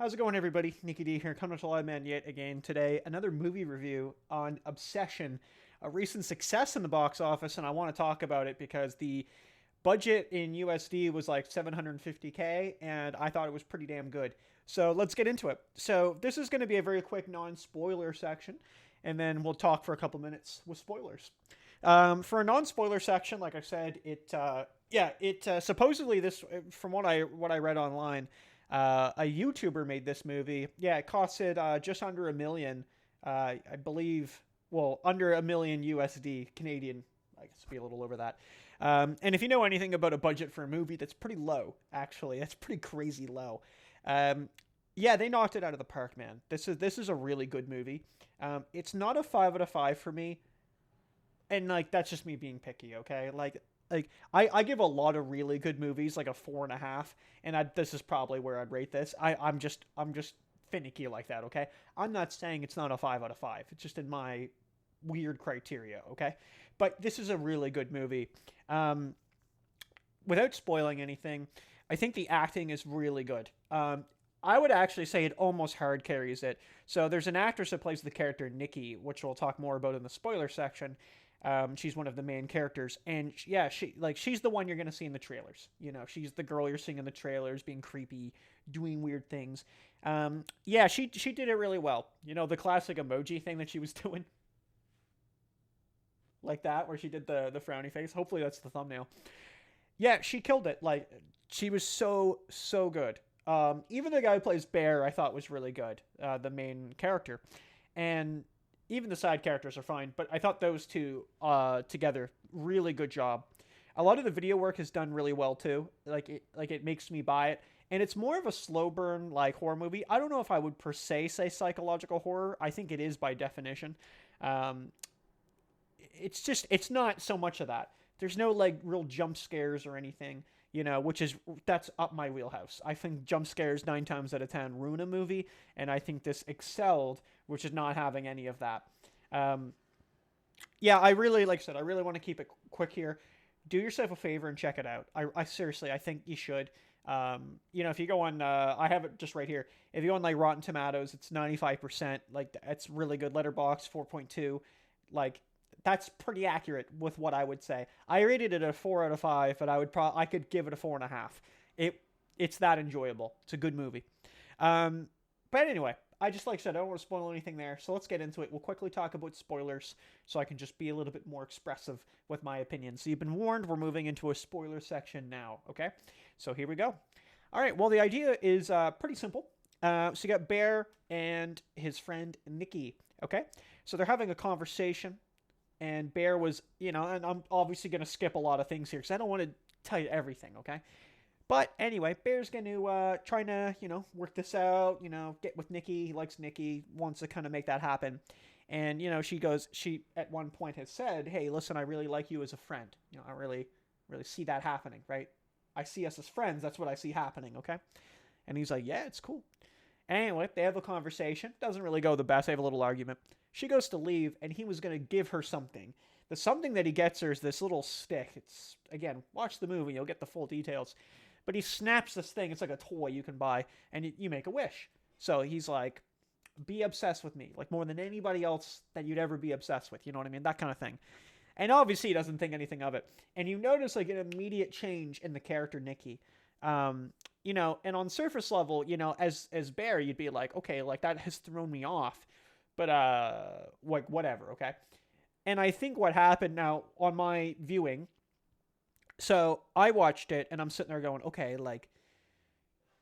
How's it going, everybody? Nikki D here, coming to Live Man yet again today. Another movie review on Obsession, a recent success in the box office, and I want to talk about it because the budget in USD was like 750K, and I thought it was pretty damn good. So let's get into it. So this is going to be a very quick non-spoiler section, and then we'll talk for a couple minutes with spoilers. For a non-spoiler section, like I said, it supposedly this from what I read online, a YouTuber made this movie. Yeah, it costed just under a million, I believe. Well, under a million USD Canadian. I guess it'd be a little over that. And if you know anything about a budget for a movie, that's pretty low. Actually, that's pretty crazy low. Um, yeah, they knocked it out of the park, man. This is a really good movie. It's not a 5 out of 5 for me, and like that's just me being picky. Okay, like I give a lot of really good movies like a 4.5, and this is probably where I'd rate this. I'm just finicky like that. Okay, I'm not saying it's not a 5 out of 5. It's just in my weird criteria. Okay, but this is a really good movie. Um, Without spoiling anything, I think the acting is really good. I would actually say it almost hard carries it. So there's an actress that plays the character Nikki, which we'll talk more about in the spoiler section. She's one of the main characters, and yeah, she's the one you're gonna see in the trailers. You know, she's the girl you're seeing in the trailers, being creepy, doing weird things. Yeah, she did it really well. You know, the classic emoji thing that she was doing, like that, where she did the frowny face. Hopefully that's the thumbnail. Yeah, she killed it. Like she was so good. Even the guy who plays Bear, I thought was really good. The main character, and even the side characters are fine. But I thought those two together, really good job. A lot of the video work is done really well too. Like it makes me buy it. And it's more of a slow burn like horror movie. I don't know if I would per se say psychological horror. I think it is by definition. Um, it's not so much of that. There's no like real jump scares or anything, which is that's up my wheelhouse. I think jump scares 9 times out of 10 ruin a movie, and I think this excelled, which is not having any of that. Um, yeah, I really like I said, I really want to keep it quick here. Do yourself a favor and check it out. I seriously, I think you should. If you go on, I have it just right here. If you go on like Rotten Tomatoes, it's 95%. Like that's really good. Letterbox 4.2. Like that's pretty accurate with what I would say. I rated it a 4 out of 5, but I could give it a 4.5. It's that enjoyable. It's a good movie. Um, but anyway, I just like I said, I don't want to spoil anything there. So let's get into it. We'll quickly talk about spoilers so I can just be a little bit more expressive with my opinion. So you've been warned. We're moving into a spoiler section now. Okay, so here we go. All right. Well, the idea is pretty simple. So you got Bear and his friend Nikki. Okay, so they're having a conversation, and Bear was, and I'm obviously going to skip a lot of things here because I don't want to tell you everything, okay? But anyway, Bear's going to trying to, work this out, get with Nikki. He likes Nikki, wants to kind of make that happen. And, she at one point has said, hey, listen, I really like you as a friend. I really, really see that happening, right? I see us as friends. That's what I see happening, okay? And he's like, yeah, it's cool. Anyway, they have a conversation. Doesn't really go the best. They have a little argument. She goes to leave, and he was going to give her something. The something that he gets her is this little stick. It's, again, watch the movie. You'll get the full details. But he snaps this thing. It's like a toy you can buy, and you make a wish. So he's like, be obsessed with me. Like, more than anybody else that you'd ever be obsessed with. You know what I mean? That kind of thing. And obviously, he doesn't think anything of it. And you notice, like, an immediate change in the character Nikki. And on surface level, as Bear, you'd be like, okay, like, that has thrown me off. But like whatever, okay. And I think what happened now on my viewing, so I watched it and I'm sitting there going, okay, like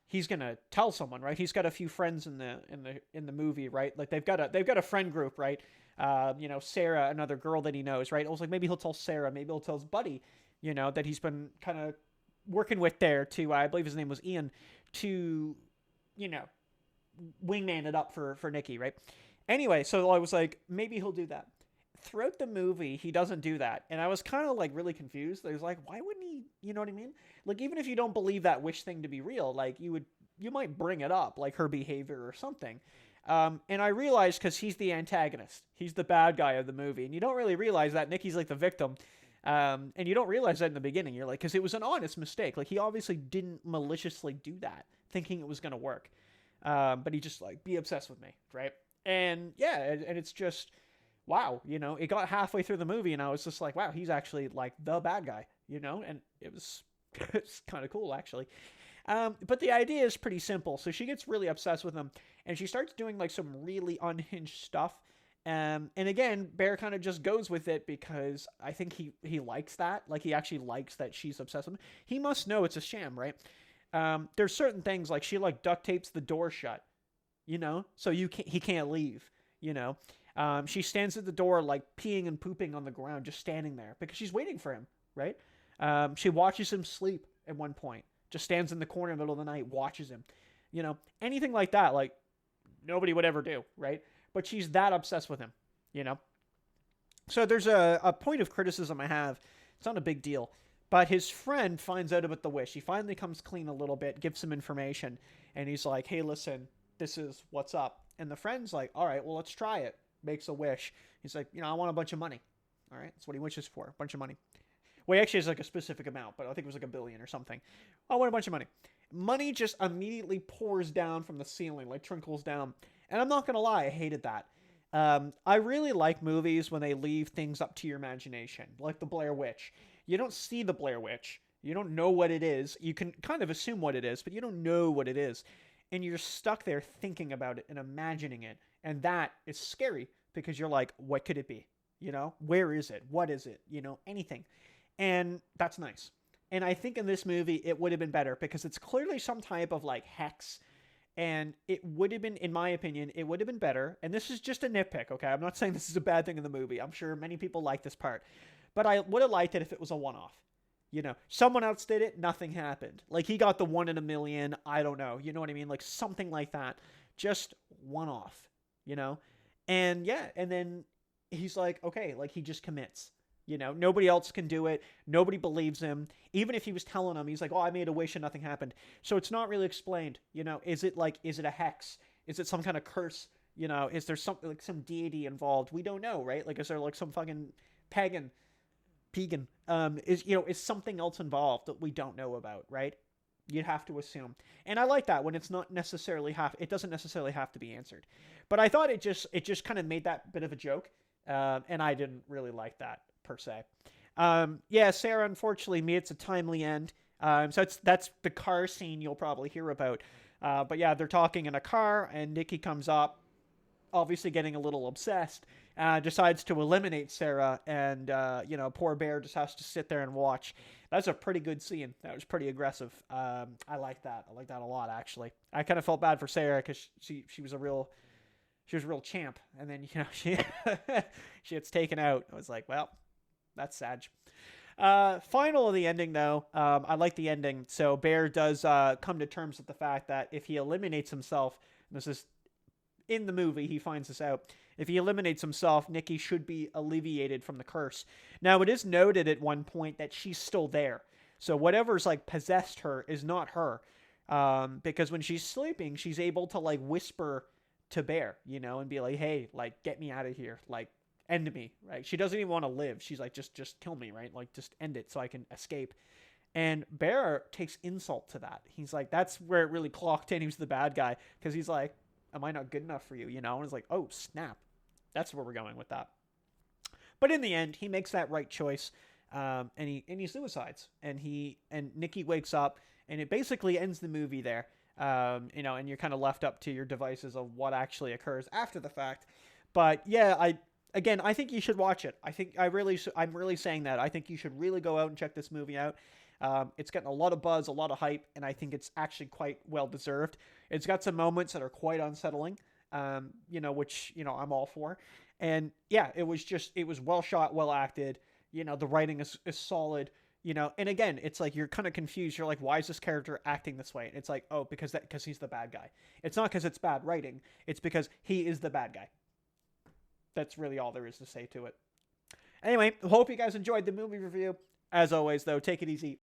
he's gonna tell someone, right? He's got a few friends in the movie, right? Like they've got a friend group, right? Sarah, another girl that he knows, right? I was like, maybe he'll tell Sarah, maybe he'll tell his buddy, that he's been kind of working with there to, I believe his name was Ian, to, wingman it up for Nikki, right? Anyway, so I was like, maybe he'll do that. Throughout the movie, he doesn't do that. And I was kind of like really confused. I was like, why wouldn't he, you know what I mean? Like, even if you don't believe that wish thing to be real, like you might bring it up, like her behavior or something. And I realized because he's the antagonist. He's the bad guy of the movie. And you don't really realize that Nikki's like the victim. And you don't realize that in the beginning. You're like, because it was an honest mistake. Like, he obviously didn't maliciously do that, thinking it was going to work. But he just like, be obsessed with me, right? And yeah, and it's just wow, it got halfway through the movie and I was just like, wow, he's actually like the bad guy, and it was it's kind of cool actually. But the idea is pretty simple. So she gets really obsessed with him, and she starts doing like some really unhinged stuff. And again, Bear kind of just goes with it because I think he likes that. Like he actually likes that she's obsessed with him. He must know it's a sham, right? There's certain things like she like duct tapes the door shut, so he can't leave. She stands at the door like peeing and pooping on the ground, just standing there because she's waiting for him, right? She watches him sleep at one point, just stands in the corner in the middle of the night, watches him. Anything like that, like nobody would ever do, right? But she's that obsessed with him. So there's a point of criticism I have. It's not a big deal. But his friend finds out about the wish. He finally comes clean a little bit, gives some information, and he's like, hey, listen, this is what's up. And the friend's like, all right, well, let's try it. Makes a wish. He's like, I want a bunch of money. All right, that's what he wishes for, a bunch of money. Well, he actually has like a specific amount, but I think it was like $1 billion or something. I want a bunch of money. Money just immediately pours down from the ceiling, like trickles down. And I'm not going to lie, I hated that. I really like movies when they leave things up to your imagination, like the Blair Witch. You don't see the Blair Witch. You don't know what it is. You can kind of assume what it is, but you don't know what it is. And you're stuck there thinking about it and imagining it. And that is scary because you're like, what could it be? Where is it? What is it? Anything. And that's nice. And I think in this movie, it would have been better because it's clearly some type of like hex. And it would have been, in my opinion, it would have been better. And this is just a nitpick, okay? I'm not saying this is a bad thing in the movie. I'm sure many people like this part. But I would have liked it if it was a one-off. Someone else did it, nothing happened. Like, he got the 1 in a million, I don't know. You know what I mean? Like, something like that. Just one-off, And, yeah, and then he's like, okay, like, he just commits. Nobody else can do it. Nobody believes him. Even if he was telling him, he's like, oh, I made a wish and nothing happened. So it's not really explained. Is it a hex? Is it some kind of curse? Is there something like some deity involved? We don't know, right? Like, is there like some fucking pagan? Is something else involved that we don't know about, right? You'd have to assume. And I like that when it's not necessarily it doesn't necessarily have to be answered. But I thought it just kind of made that bit of a joke. And I didn't really like that per se. Yeah, Sarah unfortunately meets a timely end. So that's the car scene you'll probably hear about. But yeah, they're talking in a car and Nikki comes up, obviously getting a little obsessed, decides to eliminate Sarah, and poor Bear just has to sit there and watch. That's a pretty good scene. That was pretty aggressive. I like that. I like that a lot, actually. I kind of felt bad for Sarah because she was a real champ, and then she she gets taken out. I was like, well, that's sad. Final of the ending, though, I like the ending. So Bear does come to terms with the fact that if he eliminates himself, and this is in the movie, he finds this out. If he eliminates himself, Nikki should be alleviated from the curse. Now, it is noted at one point that she's still there. So whatever's like possessed her is not her. Because when she's sleeping, she's able to like whisper to Bear, and be like, hey, like, get me out of here. Like, end me, right? She doesn't even want to live. She's like, just kill me, right? Like, just end it so I can escape. And Bear takes insult to that. He's like, that's where it really clocked in. He was the bad guy. Because he's like, am I not good enough for you? And it's like, oh, snap. That's where we're going with that. But in the end, he makes that right choice. And he suicides. And Nikki wakes up. And it basically ends the movie there. And you're kind of left up to your devices of what actually occurs after the fact. But yeah, I think you should watch it. I'm really saying that. I think you should really go out and check this movie out. It's getting a lot of buzz, a lot of hype, and I think it's actually quite well deserved. It's got some moments that are quite unsettling, which, I'm all for. And yeah, it was well shot, well acted. The writing is solid. And again, it's like you're kind of confused. You're like, why is this character acting this way? And it's like, oh, because he's the bad guy. It's not because it's bad writing. It's because he is the bad guy. That's really all there is to say to it. Anyway, hope you guys enjoyed the movie review. As always, though, take it easy.